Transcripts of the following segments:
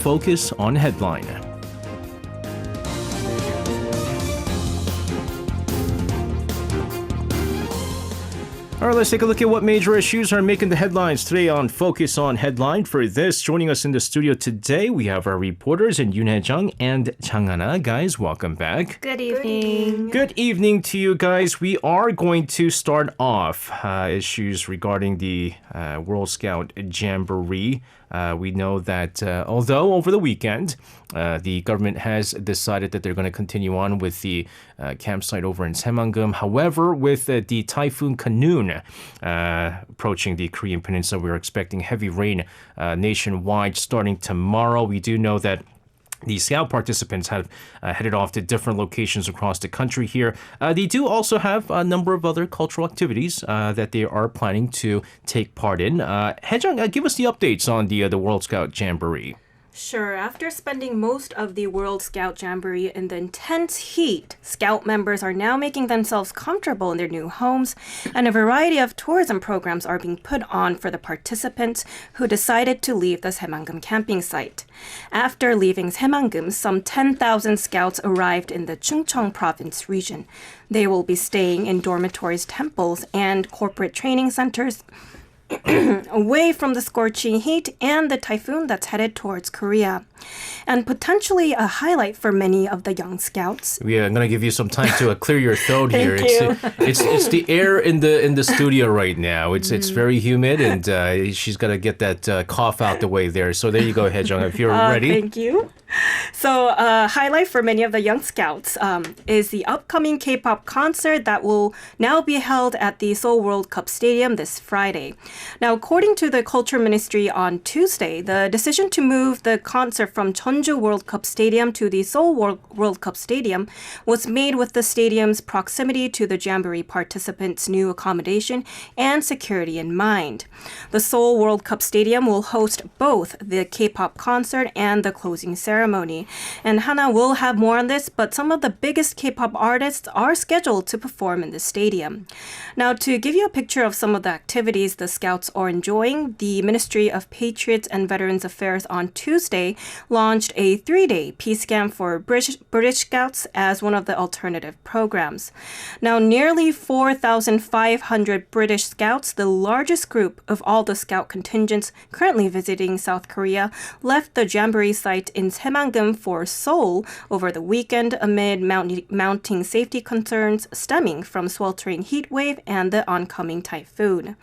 Focus on Headline. All right, let's take a look at what major issues are making the headlines today on Focus on Headline. For this, joining us in the studio today, we have our reporters in Yoon Hae-jung and Chang-hana. Guys, welcome back. Good evening. Good evening to you guys. We are going to start off issues regarding the World Scout Jamboree. We know that although over the weekend, the government has decided that they're going to continue on with the campsite over in Saemangeum. However, with the Typhoon Khanun approaching the Korean Peninsula, we're expecting heavy rain nationwide starting tomorrow. We do know that the Scout participants have headed off to different locations across the country here. They do also have a number of other cultural activities that they are planning to take part in. Hae-jung, give us the updates on the World Scout Jamboree. Sure. After spending most of the World Scout Jamboree in the intense heat, Scout members are now making themselves comfortable in their new homes, and a variety of tourism programs are being put on for the participants who decided to leave the Saemangeum camping site. After leaving Saemangeum, some 10,000 Scouts arrived in the Chungcheong province region. They will be staying in dormitories, temples, and corporate training centers away from the scorching heat and the typhoon that's headed towards Korea. And potentially a highlight for many of the young Scouts. Yeah, I'm gonna give you some time to clear your throat here. Thank you. It's the air in the studio right now. It's very humid, and she's gotta get that cough out the way there. So there you go, Hae-jung, if you're ready. Thank you. So a highlight for many of the young Scouts is the upcoming K-pop concert that will now be held at the Seoul World Cup Stadium this Friday. Now, according to the Culture Ministry on Tuesday, the decision to move the concert from Jeju World Cup Stadium to the Seoul World Cup Stadium was made with the stadium's proximity to the Jamboree participants' new accommodation and security in mind. The Seoul World Cup Stadium will host both the K-pop concert and the closing ceremony. And Hana will have more on this, but some of the biggest K-pop artists are scheduled to perform in the stadium. Now, to give you a picture of some of the activities the Scouts are enjoying, the Ministry of Patriots and Veterans Affairs on Tuesday launched a 3-day peace camp for British Scouts as one of the alternative programs. Now, nearly 4,500 British Scouts, the largest group of all the Scout contingents currently visiting South Korea, left the Jamboree site in Saemangeum for Seoul over the weekend amid mounting safety concerns stemming from sweltering heat wave and the oncoming typhoon.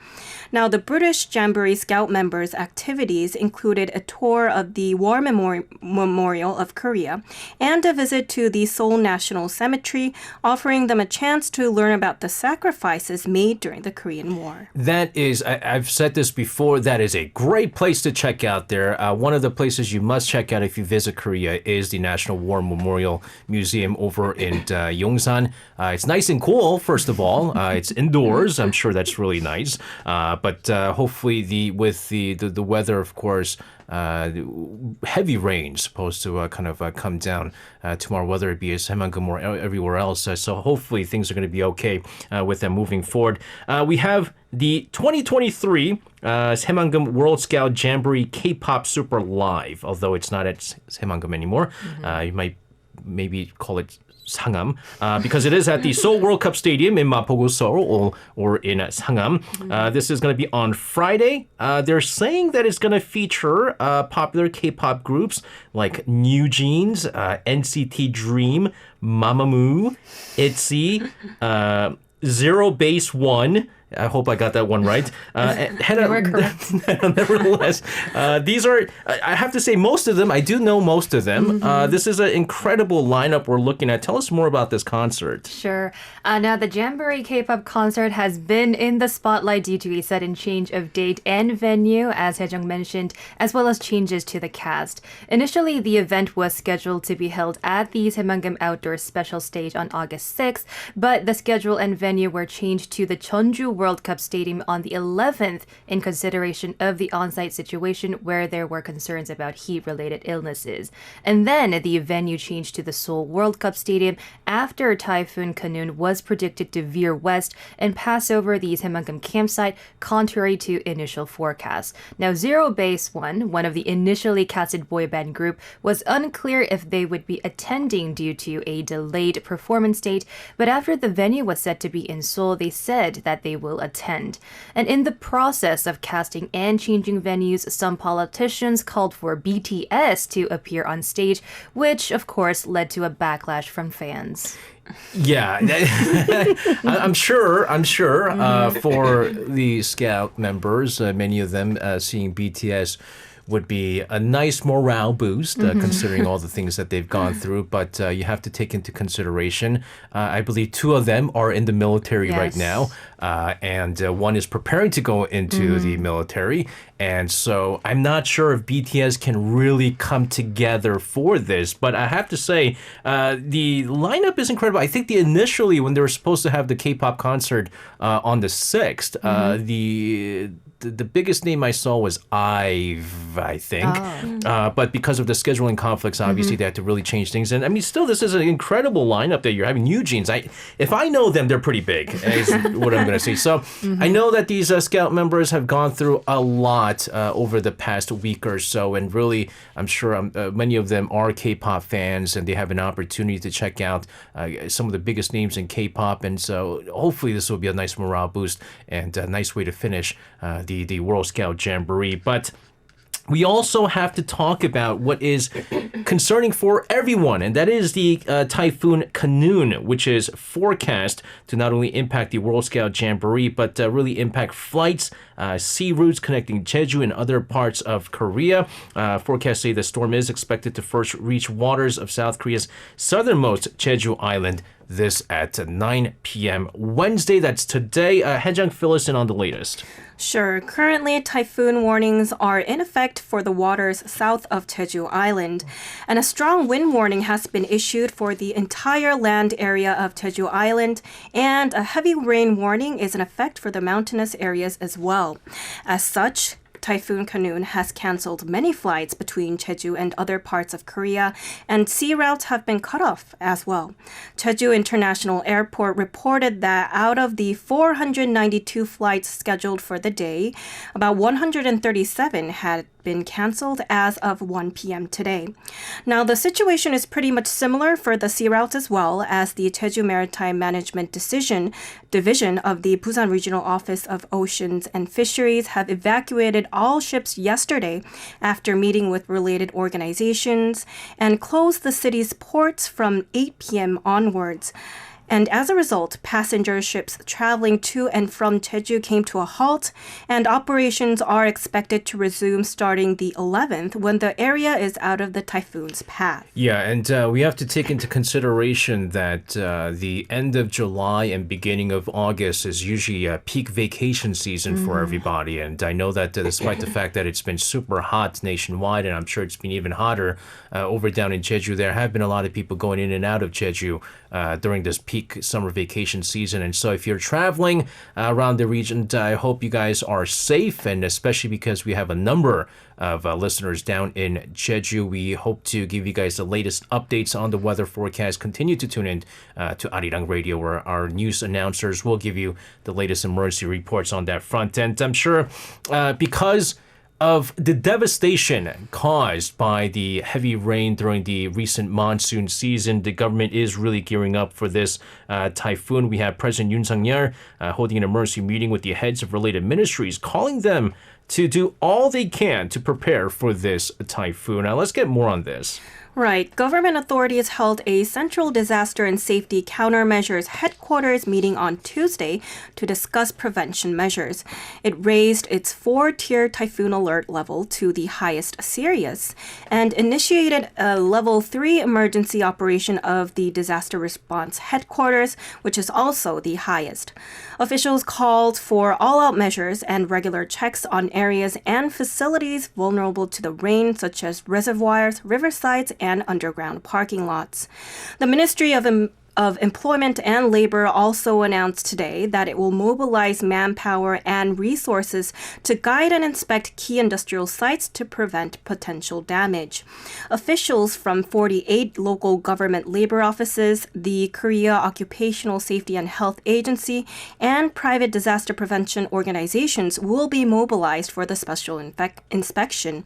Now, the British Jamboree Scout members' activities included a tour of the War Memorial of Korea and a visit to the Seoul National Cemetery, offering them a chance to learn about the sacrifices made during the Korean War. That is, I've said this before, that is a great place to check out there. One of the places you must check out if you visit Korea is the National War Memorial Museum over in Yongsan. It's nice and cool, first of all. It's indoors. I'm sure that's really nice. But hopefully with the weather, of course, heavy rain supposed to kind of come down tomorrow, whether it be at Saemangeum or everywhere else. So hopefully things are going to be okay with them moving forward. We have the 2023 Saemangeum World Scout Jamboree K-pop Super Live, although it's not at Saemangeum anymore. You might maybe call it Sangam, because it is at the Seoul World Cup Stadium in Mapogu, Seoul, or in Sangam. This is going to be on Friday. They're saying that it's going to feature popular K-pop groups like New Jeans, NCT Dream, Mamamoo, ITZY, Zero Base One. I hope I got that one right. You were correct. Nevertheless, these are, I have to say, most of them, I do know most of them. This is an incredible lineup we're looking at. Tell us more about this concert. Sure. Now, the Jamboree K-pop concert has been in the spotlight due to a sudden change of date and venue, as Hae-jung mentioned, as well as changes to the cast. Initially, the event was scheduled to be held at the Saemangeum Outdoor Special Stage on August 6th, but the schedule and venue were changed to the Jeju World Cup Stadium on the 11th in consideration of the on-site situation where there were concerns about heat-related illnesses. And then the venue changed to the Seoul World Cup Stadium after Typhoon Khanun was predicted to veer west and pass over the Saemangeum campsite, contrary to initial forecasts. Now, Zero Base one of the initially casted boy band group, was unclear if they would be attending due to a delayed performance date, but after the venue was set to be in Seoul, they said that they will attend. And in the process of casting and changing venues, some politicians called for BTS to appear on stage, which of course led to a backlash from fans. Yeah, I'm sure. For the Scout members, many of them seeing BTS would be a nice morale boost, considering all the things that they've gone through. But you have to take into consideration, I believe 2 of them are in the military right now, and one is preparing to go into the military. And so I'm not sure if BTS can really come together for this. But I have to say, the lineup is incredible. I think initially when they were supposed to have the K-pop concert on the 6th, the biggest name I saw was IVE, I think. But because of the scheduling conflicts, obviously they had to really change things. And I mean, still, this is an incredible lineup that you're having. New Jeans, if I know them, they're pretty big, is what I'm going to say. So I know that these Scout members have gone through a lot over the past week or so. And really, I'm sure many of them are K-pop fans, and they have an opportunity to check out some of the biggest names in K-pop. And so hopefully this will be a nice morale boost and a nice way to finish the World Scout Jamboree. But we also have to talk about what is concerning for everyone, and that is the Typhoon Khanun, which is forecast to not only impact the World Scout Jamboree, but really impact flights, sea routes connecting Jeju and other parts of Korea. Forecasts say the storm is expected to first reach waters of South Korea's southernmost Jeju Island. This at 9 p.m. Wednesday. That's today. Haejang, fill us in on the latest. Sure. Currently, typhoon warnings are in effect for the waters south of Jeju Island. And a strong wind warning has been issued for the entire land area of Jeju Island. And a heavy rain warning is in effect for the mountainous areas as well. As such, Typhoon Khanun has canceled many flights between Jeju and other parts of Korea, and sea routes have been cut off as well. Jeju International Airport reported that out of the 492 flights scheduled for the day, about 137 had been canceled as of 1 p.m. today. Now, the situation is pretty much similar for the sea routes as well, as the Jeju Maritime Management Division of the Busan Regional Office of Oceans and Fisheries have evacuated all ships yesterday after meeting with related organizations and closed the city's ports from 8 p.m. onwards. And as a result, passenger ships traveling to and from Jeju came to a halt, and operations are expected to resume starting the 11th when the area is out of the typhoon's path. Yeah, and we have to take into consideration that the end of July and beginning of August is usually a peak vacation season for everybody. And I know that despite the fact that it's been super hot nationwide, and I'm sure it's been even hotter over down in Jeju, there have been a lot of people going in and out of Jeju during this peak summer vacation season. And so if you're traveling around the region, I hope you guys are safe, and especially because we have a number of listeners down in Jeju. We hope to give you guys the latest updates on the weather forecast. Continue to tune in to Arirang Radio, where our news announcers will give you the latest emergency reports on that front. And I'm sure because of the devastation caused by the heavy rain during the recent monsoon season, the government is really gearing up for this typhoon. We have President Yoon Suk Yeol holding an emergency meeting with the heads of related ministries, calling them to do all they can to prepare for this typhoon. Now, let's get more on this. Right. Government authorities held a Central Disaster and Safety Countermeasures headquarters meeting on Tuesday to discuss prevention measures. It raised its 4-tier typhoon alert level to the highest serious and initiated a level 3 emergency operation of the disaster response headquarters, which is also the highest. Officials called for all-out measures and regular checks on areas and facilities vulnerable to the rain, such as reservoirs, riversides, and underground parking lots. The Ministry of of Employment and Labor also announced today that it will mobilize manpower and resources to guide and inspect key industrial sites to prevent potential damage. Officials from 48 local government labor offices, the Korea Occupational Safety and Health Agency, and private disaster prevention organizations will be mobilized for the special inspection.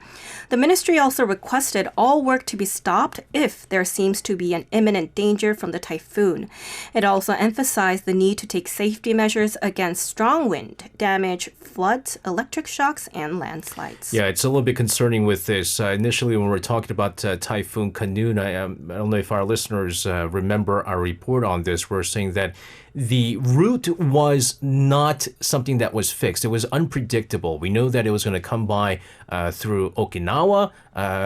The ministry also requested all work to be stopped if there seems to be an imminent danger from the typhoon. It also emphasized the need to take safety measures against strong wind, damage, floods, electric shocks, and landslides. Yeah, it's a little bit concerning with this. Initially, when we were talking about Typhoon Khanun, I don't know if our listeners remember our report on this. We're saying that the route was not something that was fixed. It was unpredictable. We know that it was going to come by through Okinawa,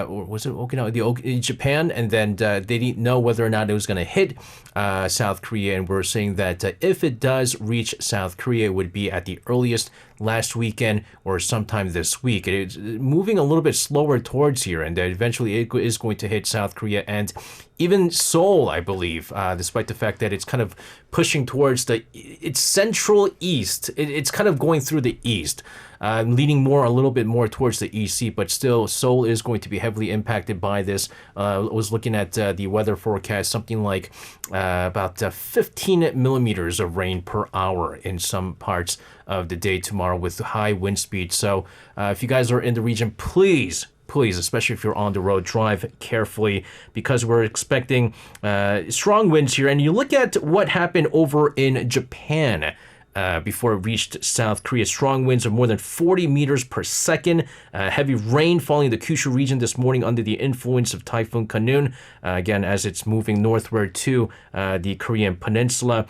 or was it Okinawa? Japan, and then they didn't know whether or not it was going to hit South Korea. And we're saying that if it does reach South Korea, it would be at the earliest last weekend or sometime this week. It's moving a little bit slower towards here, and eventually it is going to hit South Korea and even Seoul, I believe, despite the fact that it's kind of pushing towards its central east. It's kind of going through the east, leaning a little bit more towards the EC, but still Seoul is going to be heavily impacted by this. I was looking at the weather forecast, something like about 15 millimeters of rain per hour in some parts of the day tomorrow with high wind speed. So if you guys are in the region, please, especially if you're on the road, drive carefully because we're expecting strong winds here. And you look at what happened over in Japan before it reached South Korea. Strong winds of more than 40 meters per second. Heavy rain falling in the Kyushu region this morning under the influence of Typhoon Khanun. Again, as it's moving northward to the Korean peninsula.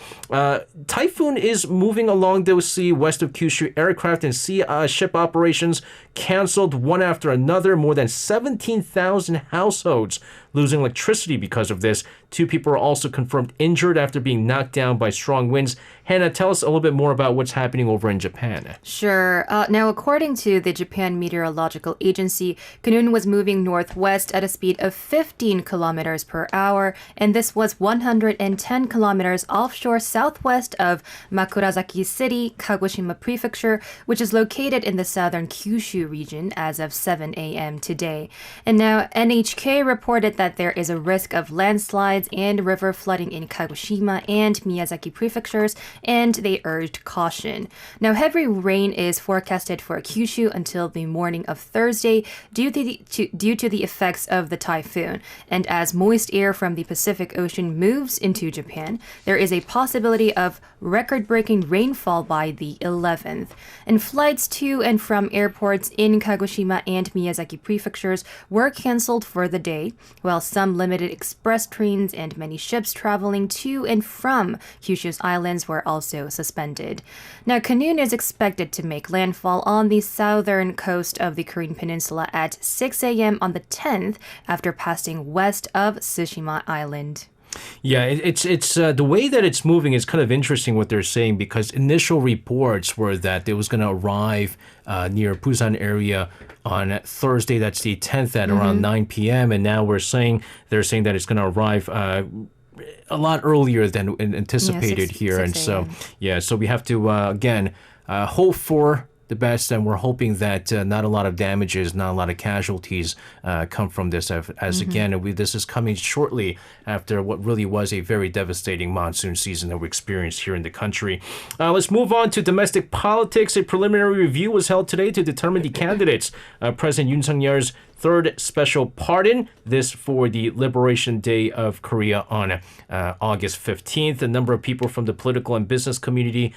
Typhoon is moving along the sea west of Kyushu. Aircraft and sea ship operations canceled one after another. More than 17,000 households losing electricity because of this. 2 people are also confirmed injured after being knocked down by strong winds. Hannah, tell us a little bit more about what's happening over in Japan. Sure. Now, according to the Japan Meteorological Agency, Khanun was moving northwest at a speed of 15 kilometers per hour, and this was 110 kilometers offshore southwest of Makurazaki City, Kagoshima Prefecture, which is located in the southern Kyushu region as of 7 a.m. today. And now, NHK reported that there is a risk of landslides and river flooding in Kagoshima and Miyazaki prefectures, and they urged caution. Now, heavy rain is forecasted for Kyushu until the morning of Thursday due to the effects of the typhoon. And as moist air from the Pacific Ocean moves into Japan, there is a possibility of record-breaking rainfall by the 11th. And flights to and from airports in Kagoshima and Miyazaki prefectures were canceled for the day, while some limited express trains and many ships traveling to and from Kyushu's islands were also suspended. Now, Khanun is expected to make landfall on the southern coast of the Korean peninsula at 6 a.m. on the 10th after passing west of Tsushima Island. Yeah, it's the way that it's moving is kind of interesting what they're saying, because initial reports were that it was going to arrive near Busan area on Thursday, that's the 10th at around 9 p.m. And now they're saying that it's going to arrive a lot earlier than anticipated here. And so, so we have to, again, hope for the best, and we're hoping that not a lot of damages, not a lot of casualties come from this, as again, this is coming shortly after what really was a very devastating monsoon season that we experienced here in the country. Let's move on to domestic politics. A preliminary review was held today to determine the candidates. President Yoon Suk Yeol's third special pardon, this for the Liberation Day of Korea on August 15th. A number of people from the political and business community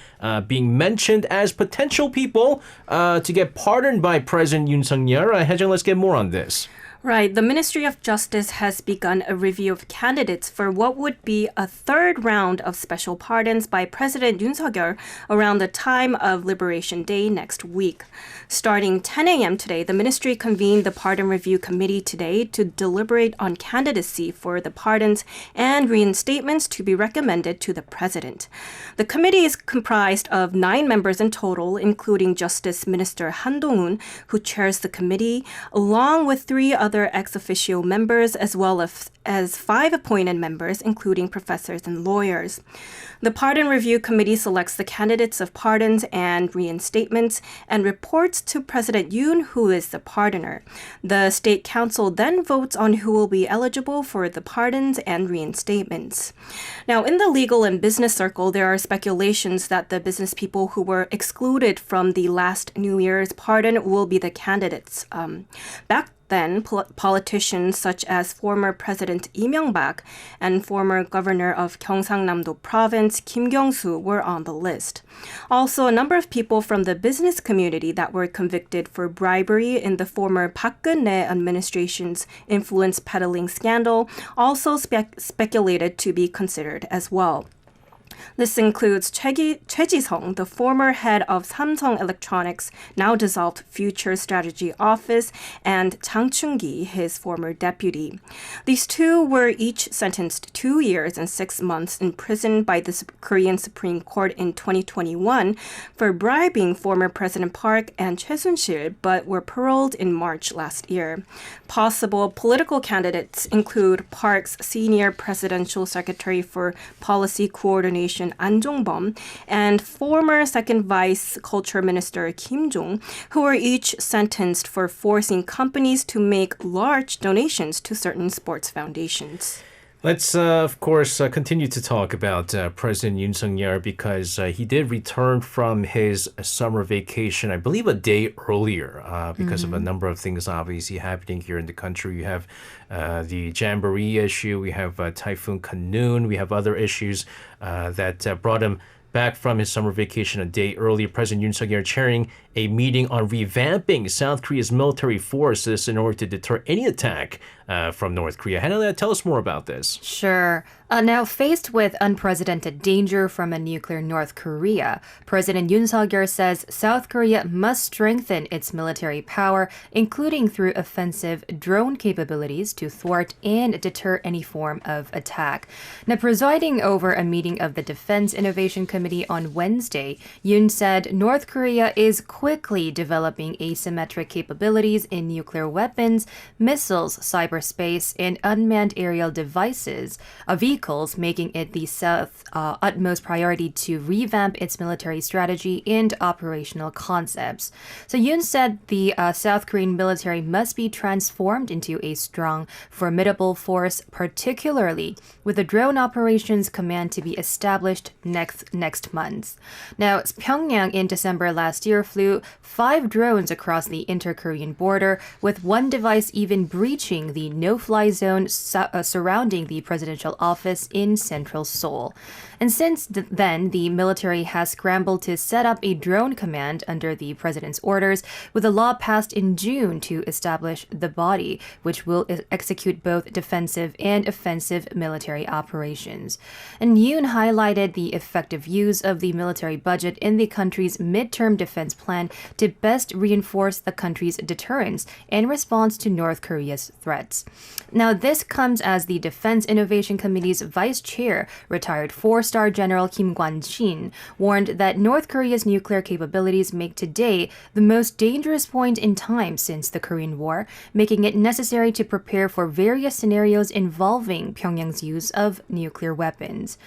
being mentioned as potential people to get pardoned by President Yoon Suk Yeol. Haejung, let's get more on this. Right. The Ministry of Justice has begun a review of candidates for what would be a third round of special pardons by President Yoon Suk Yeol around the time of Liberation Day next week. Starting 10 a.m. today, the ministry convened the Pardon Review Committee today to deliberate on candidacy for the pardons and reinstatements to be recommended to the president. The committee is comprised of 9 members in total, including Justice Minister Han Dong-un, who chairs the committee, along with 3 other other ex officio members, as well as 5 appointed members, including professors and lawyers. The Pardon Review Committee selects the candidates of pardons and reinstatements and reports to President Yoon, who is the pardoner. The State Council then votes on who will be eligible for the pardons and reinstatements. Now, in the legal and business circle, there are speculations that the business people who were excluded from the last New Year's pardon will be the candidates. Back then, politicians such as former President Lee Myung-bak and former governor of Gyeongsang-namdo Province Kim Kyung-soo were on the list. Also, a number of people from the business community that were convicted for bribery in the former Park Geun-hye administration's influence peddling scandal also speculated to be considered as well. This includes Choi Ji-sung, the former head of Samsung Electronics, now dissolved Future Strategy Office, and Chang Chung-gi, his former deputy. These two were each sentenced 2 years and 6 months in prison by the Korean Supreme Court in 2021 for bribing former President Park and Choi Soon-sil, but were paroled in March last year. Possible political candidates include Park's senior presidential secretary for policy coordination An Jong-bum and former second vice culture minister Kim Jong, who were each sentenced for forcing companies to make large donations to certain sports foundations. Let's, of course, continue to talk about President Yoon Suk Yeol because he did return from his summer vacation, I believe a day earlier, because of a number of things obviously happening here in the country. You have the Jamboree issue, we have Typhoon Khanun, we have other issues that brought him back from his summer vacation a day earlier. President Yoon Suk Yeol chairing a meeting on revamping South Korea's military forces in order to deter any attack from North Korea. Hannah, tell us more about this. Sure. Now, faced with unprecedented danger from a nuclear North Korea, President Yoon Suk Yeol says South Korea must strengthen its military power, including through offensive drone capabilities to thwart and deter any form of attack. Now, presiding over a meeting of the Defense Innovation Committee on Wednesday, Yoon said North Korea is quickly developing asymmetric capabilities in nuclear weapons, missiles, cyberspace, and unmanned aerial devices, vehicles, making it the South's utmost priority to revamp its military strategy and operational concepts. So Yoon said the South Korean military must be transformed into a strong, formidable force, particularly with the drone operations command to be established next month. Now, Pyongyang in December last year flew 5 drones across the inter-Korean border, with one device even breaching the no-fly zone surrounding the presidential office in central Seoul. And since then, the military has scrambled to set up a drone command under the president's orders, with a law passed in June to establish the body, which will execute both defensive and offensive military operations. And Yoon highlighted the effective use of the military budget in the country's midterm defense plan to best reinforce the country's deterrence in response to North Korea's threats. Now, this comes as the Defense Innovation Committee's vice chair, retired 4-star General Kim Kwan-shin, warned that North Korea's nuclear capabilities make today the most dangerous point in time since the Korean War, making it necessary to prepare for various scenarios involving Pyongyang's use of nuclear weapons.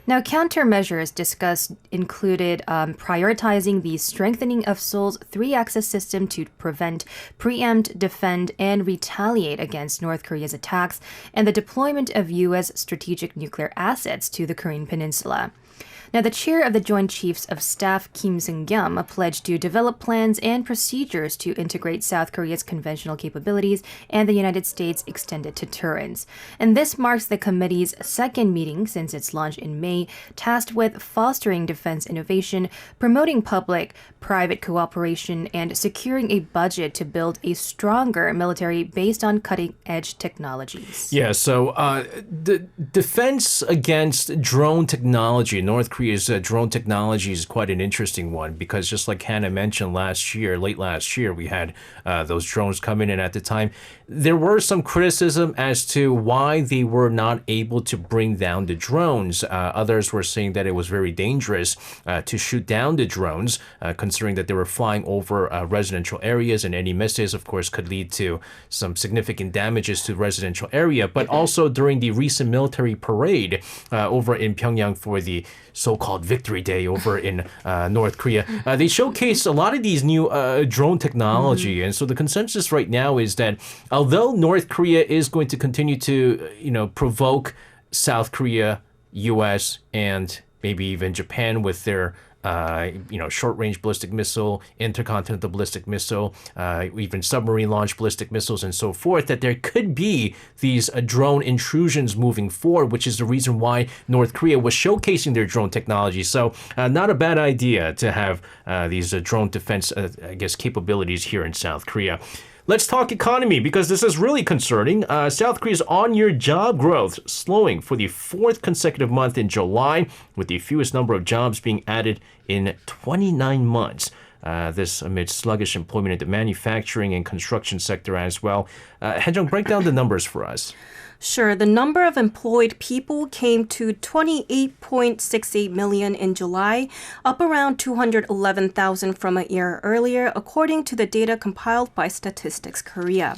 Now, countermeasures discussed included prioritizing the strengthening of Seoul's 3-axis system to prevent, preempt, defend, and retaliate against North Korea's attacks, and the deployment of U.S. strategic nuclear assets to the Korean Peninsula. Now, the chair of the Joint Chiefs of Staff, Kim Seung-gyum, pledged to develop plans and procedures to integrate South Korea's conventional capabilities and the United States' extended deterrence. And this marks the committee's second meeting since its launch in May, tasked with fostering defense innovation, promoting public-private cooperation, and securing a budget to build a stronger military based on cutting-edge technologies. Yeah, so the defense against drone technology, North Korea Korea's drone technology is quite an interesting one because just like Hannah mentioned late last year, we had those drones coming in at the time. There were some criticism as to why they were not able to bring down the drones. Others were saying that it was very dangerous to shoot down the drones, considering that they were flying over residential areas, and any misses, of course, could lead to some significant damages to the residential area. But also during the recent military parade over in Pyongyang for the so-called Victory Day over in North Korea, they showcased a lot of these new drone technology. And so the consensus right now is that although North Korea is going to continue to, provoke South Korea, U.S., and maybe even Japan with their short-range ballistic missile, intercontinental ballistic missile, even submarine-launched ballistic missiles, and so forth, that there could be these drone intrusions moving forward, which is the reason why North Korea was showcasing their drone technology. So not a bad idea to have these drone defense, capabilities here in South Korea. Let's talk economy, because this is really concerning. South Korea's on-year job growth slowing for the fourth consecutive month in July, with the fewest number of jobs being added in 29 months. This amid sluggish employment in the manufacturing and construction sector as well. Haejung, break down the numbers for us. Sure. The number of employed people came to 28.68 million in July, up around 211,000 from a year earlier, according to the data compiled by Statistics Korea.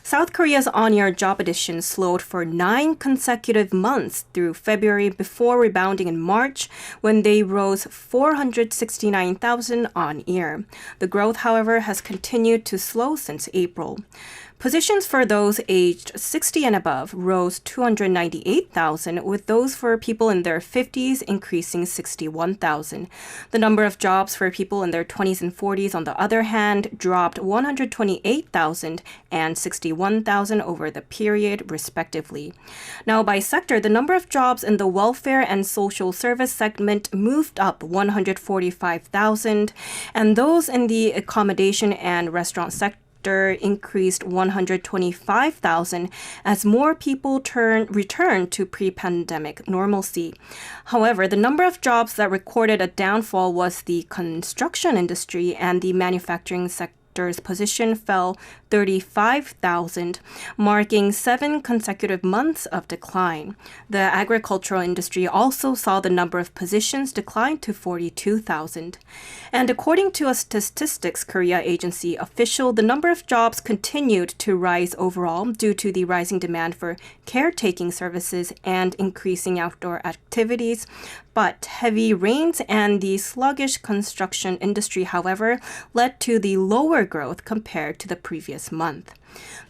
South Korea's on-year job addition slowed for 9 consecutive months through February before rebounding in March, when they rose 469,000 on year. The growth, however, has continued to slow since April. Positions for those aged 60 and above rose 298,000, with those for people in their 50s increasing 61,000. The number of jobs for people in their 20s and 40s, on the other hand, dropped 128,000 and 61,000 over the period, respectively. Now, by sector, the number of jobs in the welfare and social service segment moved up 145,000, and those in the accommodation and restaurant sector increased 125,000 as more people returned to pre-pandemic normalcy. However, the number of jobs that recorded a downfall was the construction industry, and the manufacturing sector's position fell 35,000, marking 7 consecutive months of decline. The agricultural industry also saw the number of positions decline to 42,000. And according to a Statistics Korea agency official, the number of jobs continued to rise overall due to the rising demand for caretaking services and increasing outdoor activities. But heavy rains and the sluggish construction industry, however, led to the lower growth compared to the previous month.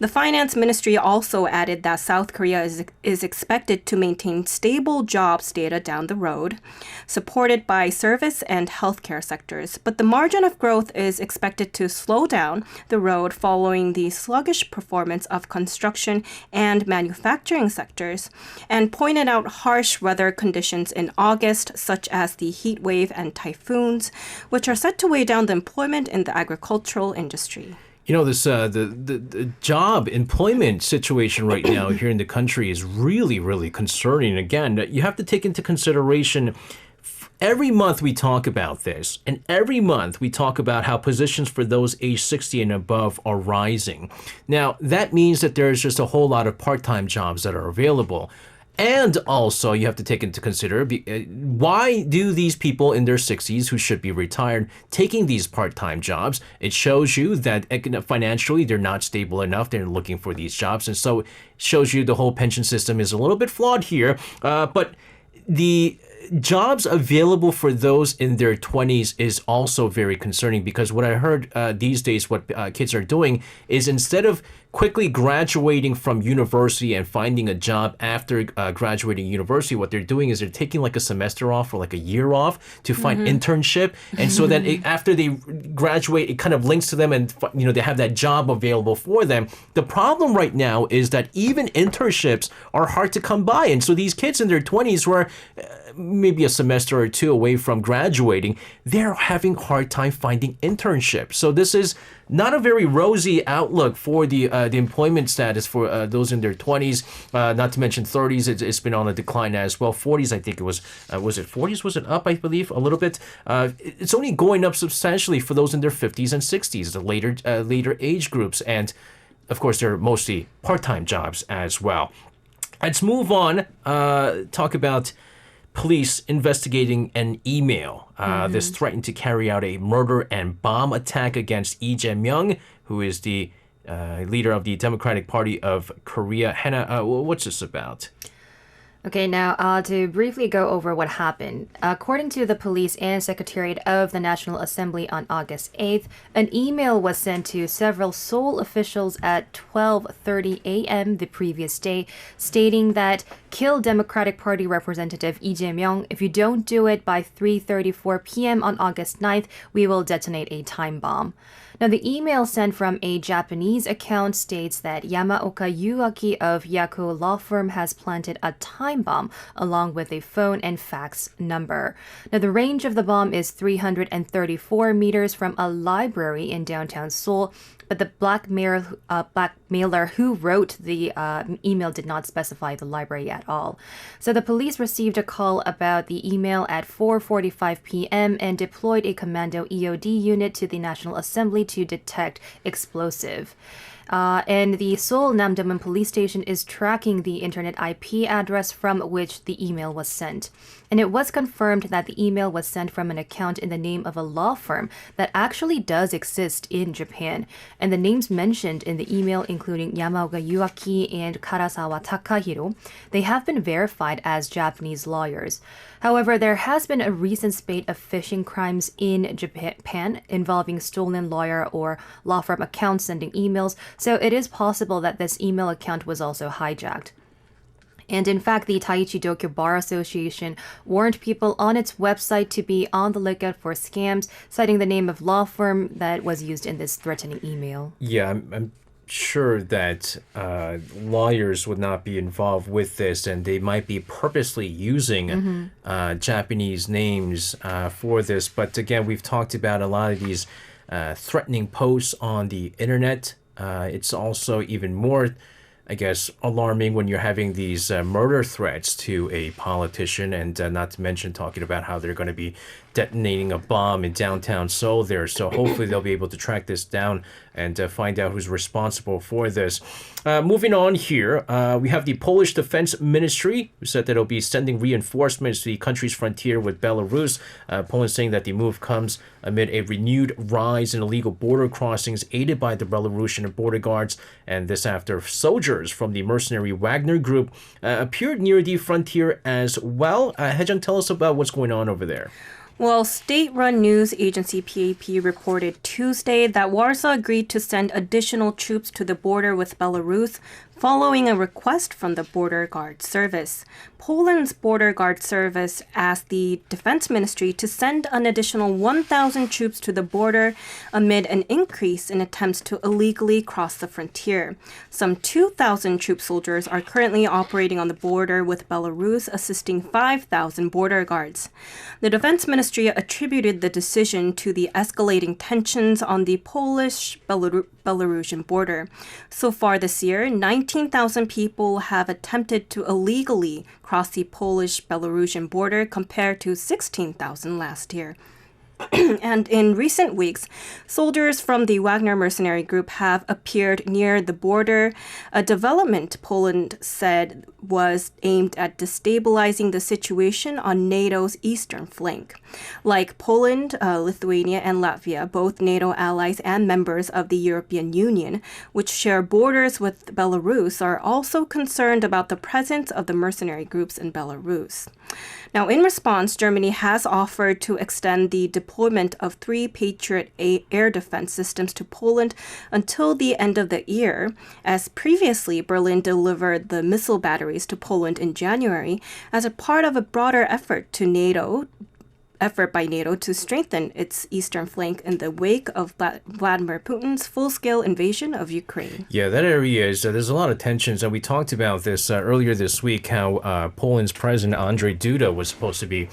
The finance ministry also added that South Korea is expected to maintain stable jobs data down the road, supported by service and healthcare sectors. But the margin of growth is expected to slow down the road following the sluggish performance of construction and manufacturing sectors, and pointed out harsh weather conditions in August, such as the heat wave and typhoons, which are set to weigh down the employment in the agricultural industry. This the job employment situation right now here in the country is really, really concerning. Again, you have to take into consideration, every month we talk about this, and every month we talk about how positions for those aged 60 and above are rising. Now, that means that there's just a whole lot of part-time jobs that are available. And also, you have to take into consider, why do these people in their 60s who should be retired taking these part-time jobs? It shows you that financially they're not stable enough. They're looking for these jobs. And so it shows you the whole pension system is a little bit flawed here. But the jobs available for those in their 20s is also very concerning, because what I heard these days, what kids are doing is, instead of quickly graduating from university and finding a job after graduating university, what they're doing is they're taking like a semester off or like a year off to find internship. And so that after they graduate, it kind of links to them, and they have that job available for them. The problem right now is that even internships are hard to come by. And so these kids in their 20s who are maybe a semester or two away from graduating, they're having a hard time finding internships. So this is not a very rosy outlook for the employment status for those in their 20s, not to mention 30s. It's been on a decline as well. 40s, I think it was it 40s? Was it up, I believe, a little bit? It's only going up substantially for those in their 50s and 60s, the later age groups. And, of course, they're mostly part-time jobs as well. Let's move on, talk about police investigating an email. This threatened to carry out a murder and bomb attack against Lee Jae-myung, who is the leader of the Democratic Party of Korea. Hannah, what's this about? Okay, now to briefly go over what happened. According to the police and Secretariat of the National Assembly on August 8th, an email was sent to several Seoul officials at 12:30 a.m. the previous day, stating that kill Democratic Party representative Lee Jae-myung. If you don't do it by 3:34 p.m. on August 9th, we will detonate a time bomb. Now, the email sent from a Japanese account states that Yamaoka Yuaki of Yako Law Firm has planted a time bomb along with a phone and fax number. Now, the range of the bomb is 334 meters from a library in downtown Seoul, but the blackmailer who wrote the email did not specify the library at all. So the police received a call about the email at 4:45 p.m. and deployed a commando EOD unit to the National Assembly to detect explosive. And the Seoul Namdaemun police station is tracking the internet IP address from which the email was sent. And it was confirmed that the email was sent from an account in the name of a law firm that actually does exist in Japan. And the names mentioned in the email, including Yamaoka Yuaki and Karasawa Takahiro, they have been verified as Japanese lawyers. However, there has been a recent spate of phishing crimes in Japan involving stolen lawyer or law firm accounts sending emails, so it is possible that this email account was also hijacked. And in fact, the Taichi-Dokyo Bar Association warned people on its website to be on the lookout for scams, citing the name of law firm that was used in this threatening email. Yeah, I'm sure that lawyers would not be involved with this, and they might be purposely using Japanese names for this. But again, we've talked about a lot of these threatening posts on the internet. It's also even more, I guess, alarming when you're having these murder threats to a politician, and not to mention talking about how they're going to be detonating a bomb in downtown Seoul there. So hopefully they'll be able to track this down and find out who's responsible for this. Moving on here, we have the Polish Defense Ministry, who said that it'll be sending reinforcements to the country's frontier with Belarus. Poland saying that the move comes amid a renewed rise in illegal border crossings aided by the Belarusian border guards, and this after soldiers from the mercenary Wagner group appeared near the frontier as well. Haejung, tell us about what's going on over there. Well, state-run news agency PAP reported Tuesday that Warsaw agreed to send additional troops to the border with Belarus following a request from the Border Guard Service. Poland's Border Guard Service asked the Defense Ministry to send an additional 1,000 troops to the border amid an increase in attempts to illegally cross the frontier. Some 2,000 troop soldiers are currently operating on the border with Belarus, assisting 5,000 border guards. The Defense Ministry attributed the decision to the escalating tensions on the Polish-Belarusian border. So far this year, 19,000 people have attempted to illegally cross the Polish-Belarusian border compared to 16,000 last year. And in recent weeks, soldiers from the Wagner mercenary group have appeared near the border, a development Poland said was aimed at destabilizing the situation on NATO's eastern flank. Like Poland, Lithuania, and Latvia, both NATO allies and members of the European Union, which share borders with Belarus, are also concerned about the presence of the mercenary groups in Belarus. Now, in response, Germany has offered to extend the deployment of 3 Patriot air defense systems to Poland until the end of the year, as previously Berlin delivered the missile batteries to Poland in January as a part of a broader effort by NATO to strengthen its eastern flank in the wake of Vladimir Putin's full-scale invasion of Ukraine. Yeah, that area is, there's a lot of tensions, and we talked about this earlier this week, how Poland's President Andrzej Duda was supposed to be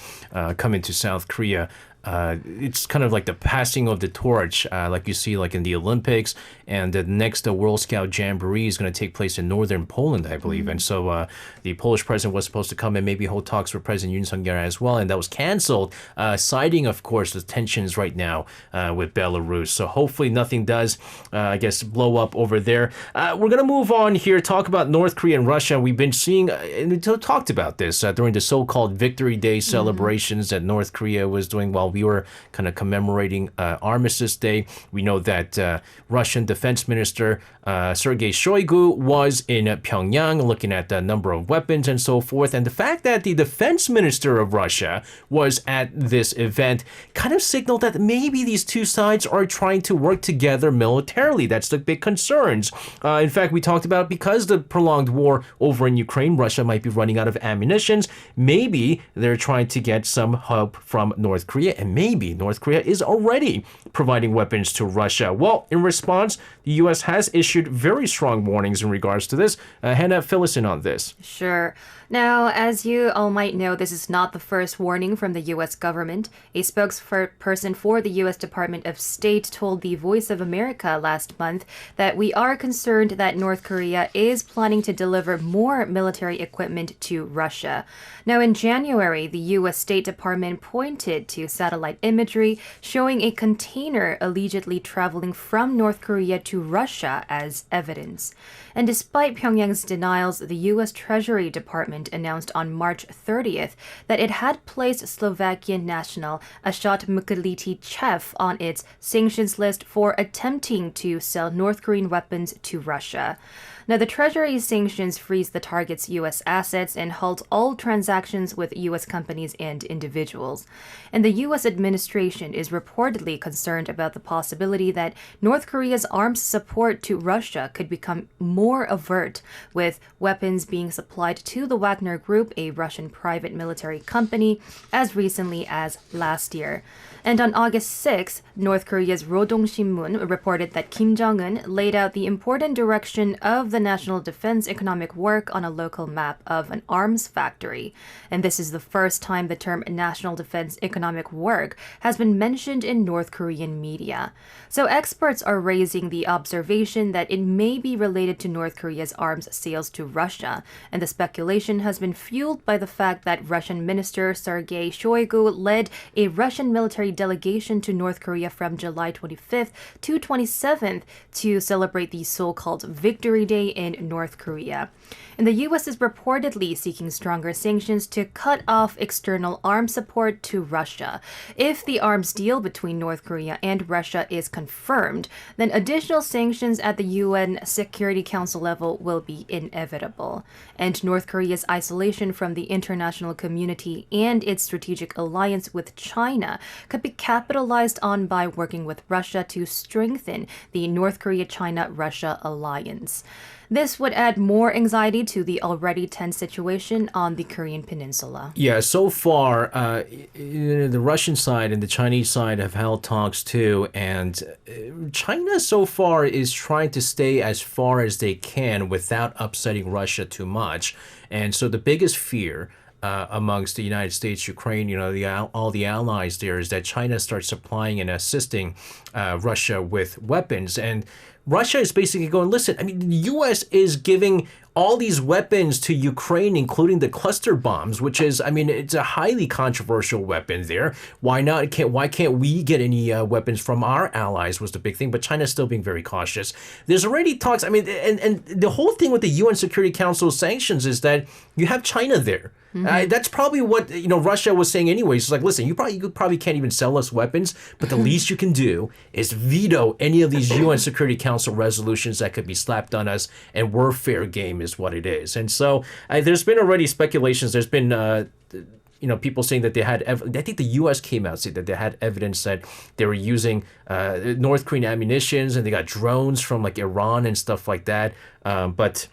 coming to South Korea it's kind of like the passing of the torch, like you see like in the Olympics, and the next World Scout Jamboree is going to take place in northern Poland, I believe. And so the Polish president was supposed to come and maybe hold talks with President Yoon Suk Yeol as well, and that was canceled, citing, of course, the tensions right now with Belarus. So hopefully nothing does, I guess, blow up over there. We're going to move on here, talk about North Korea and Russia. We've been seeing, and we talked about this during the so-called Victory Day celebrations that North Korea was doing while we were kind of commemorating Armistice Day. We know that Russian Defense Minister Sergei Shoigu was in Pyongyang looking at the number of weapons and so forth. And the fact that the defense minister of Russia was at this event kind of signaled that maybe these two sides are trying to work together militarily. That's the big concerns. In fact, we talked about because the prolonged war over in Ukraine, Russia might be running out of ammunitions. Maybe they're trying to get some help from North Korea, and maybe North Korea is already providing weapons to Russia. Well, in response, the U.S. has issued very strong warnings in regards to this. Hannah, fill us in on this. Sure. Now, as you all might know, this is not the first warning from the U.S. government. A spokesperson for the U.S. Department of State told the Voice of America last month that we are concerned that North Korea is planning to deliver more military equipment to Russia. Now, in January, the U.S. State Department pointed to satellite imagery showing a container allegedly traveling from North Korea to Russia as evidence. And despite Pyongyang's denials, the U.S. Treasury Department announced on March 30th that it had placed Slovakian national Ashot Mukelichev on its sanctions list for attempting to sell North Korean weapons to Russia. Now, the Treasury's sanctions freeze the target's U.S. assets and halt all transactions with U.S. companies and individuals. And the U.S. administration is reportedly concerned about the possibility that North Korea's arms support to Russia could become more overt, with weapons being supplied to the Wagner Group, a Russian private military company, as recently as last year. And on August 6th, North Korea's Rodong Sinmun reported that Kim Jong-un laid out the important direction of the national defense economic work on a local map of an arms factory. And this is the first time the term national defense economic work has been mentioned in North Korean media. So experts are raising the observation that it may be related to North Korea's arms sales to Russia. And the speculation has been fueled by the fact that Russian Minister Sergei Shoigu led a Russian military delegation to North Korea from July 25th to 27th to celebrate the so-called Victory Day in North Korea. And the U.S. is reportedly seeking stronger sanctions to cut off external arms support to Russia. If the arms deal between North Korea and Russia is confirmed, then additional sanctions at the UN Security Council level will be inevitable. And North Korea's isolation from the international community and its strategic alliance with China could be capitalized on by working with Russia to strengthen the North Korea-China-Russia alliance. This would add more anxiety to the already tense situation on the Korean peninsula. Yeah, so far, the Russian side and the Chinese side have held talks too, and China so far is trying to stay as far as they can without upsetting Russia too much. And so the biggest fear amongst the United States, Ukraine, all the allies there is that China starts supplying and assisting Russia with weapons. And Russia is basically going, listen, I mean, the U.S. is giving all these weapons to Ukraine, including the cluster bombs, which is, I mean, it's a highly controversial weapon there. Why not? Why can't we get any weapons from our allies was the big thing, but China's still being very cautious. There's already talks, I mean, and the whole thing with the UN Security Council sanctions is that you have China there. That's probably what Russia was saying anyways. It's like, listen, you probably can't even sell us weapons, but the least you can do is veto any of these UN Security Council resolutions that could be slapped on us, and we're fair game is what it is. And so there's been already speculations. There's been people saying that they had, I think the U.S. came out and said that they had evidence that they were using North Korean ammunitions, and they got drones from like Iran and stuff like that. But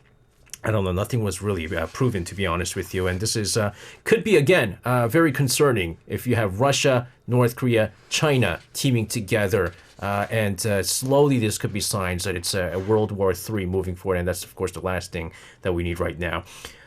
I don't know. Nothing was really proven, to be honest with you. And this is could be, again, very concerning if you have Russia, North Korea, China teaming together. And slowly this could be signs that it's a World War III moving forward. And that's, of course, the last thing that we need right now.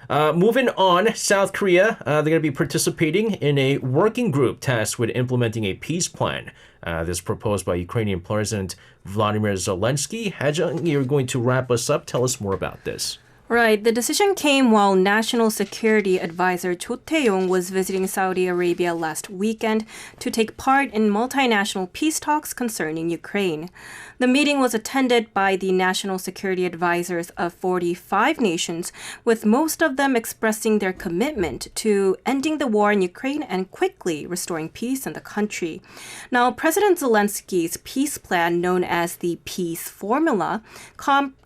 Moving on, South Korea, they're going to be participating in a working group tasked with implementing a peace plan. This proposed by Ukrainian President Vladimir Zelensky. Hajung, you're going to wrap us up. Tell us more about this. Right. The decision came while National Security Advisor Cho Tae-yong was visiting Saudi Arabia last weekend to take part in multinational peace talks concerning Ukraine. The meeting was attended by the national security advisors of 45 nations, with most of them expressing their commitment to ending the war in Ukraine and quickly restoring peace in the country. Now, President Zelensky's peace plan, known as the Peace Formula,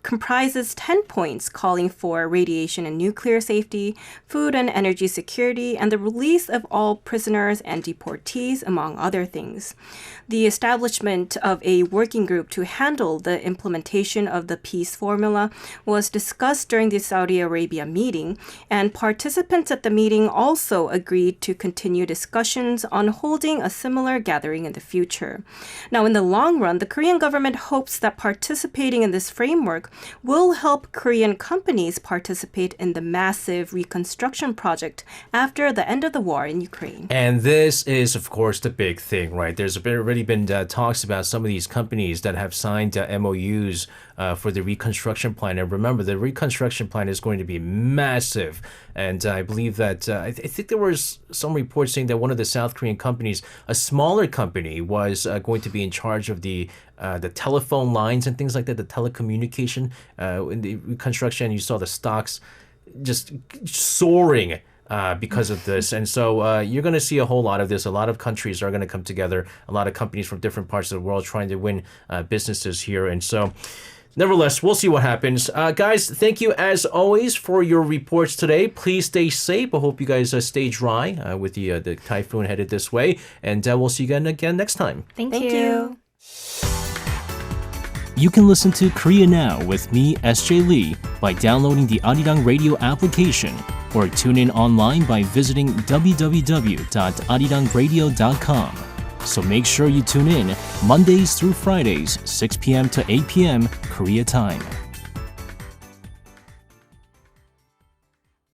comprises 10 points calling for radiation and nuclear safety, food and energy security, and the release of all prisoners and deportees, among other things. The establishment of a working group to handle the implementation of the peace formula was discussed during the Saudi Arabia meeting, and participants at the meeting also agreed to continue discussions on holding a similar gathering in the future. Now, in the long run, the Korean government hopes that participating in this framework will help Korean companies participate in the massive reconstruction project after the end of the war in Ukraine. And this is, of course, the big thing, right? There's already been talks about some of these companies that have signed MOUs for the reconstruction plan. And remember, the reconstruction plan is going to be massive. And I believe that I think there was some reports saying that one of the South Korean companies, a smaller company, was going to be in charge of the telephone lines and things like that, the telecommunication in the reconstruction. You saw the stocks just soaring because of this. And so you're going to see a whole lot of this. A lot of countries are going to come together, a lot of companies from different parts of the world trying to win businesses here. And so nevertheless, we'll see what happens. Guys, thank you as always for your reports today. Please stay safe. I hope you guys stay dry with the typhoon headed this way. And we'll see you again next time. Thank you. You can listen to Korea Now with me, SJ Lee, by downloading the Arirang radio application or tune in online by visiting www.arirangradio.com. So make sure you tune in Mondays through Fridays, 6 p.m. to 8 p.m. Korea time.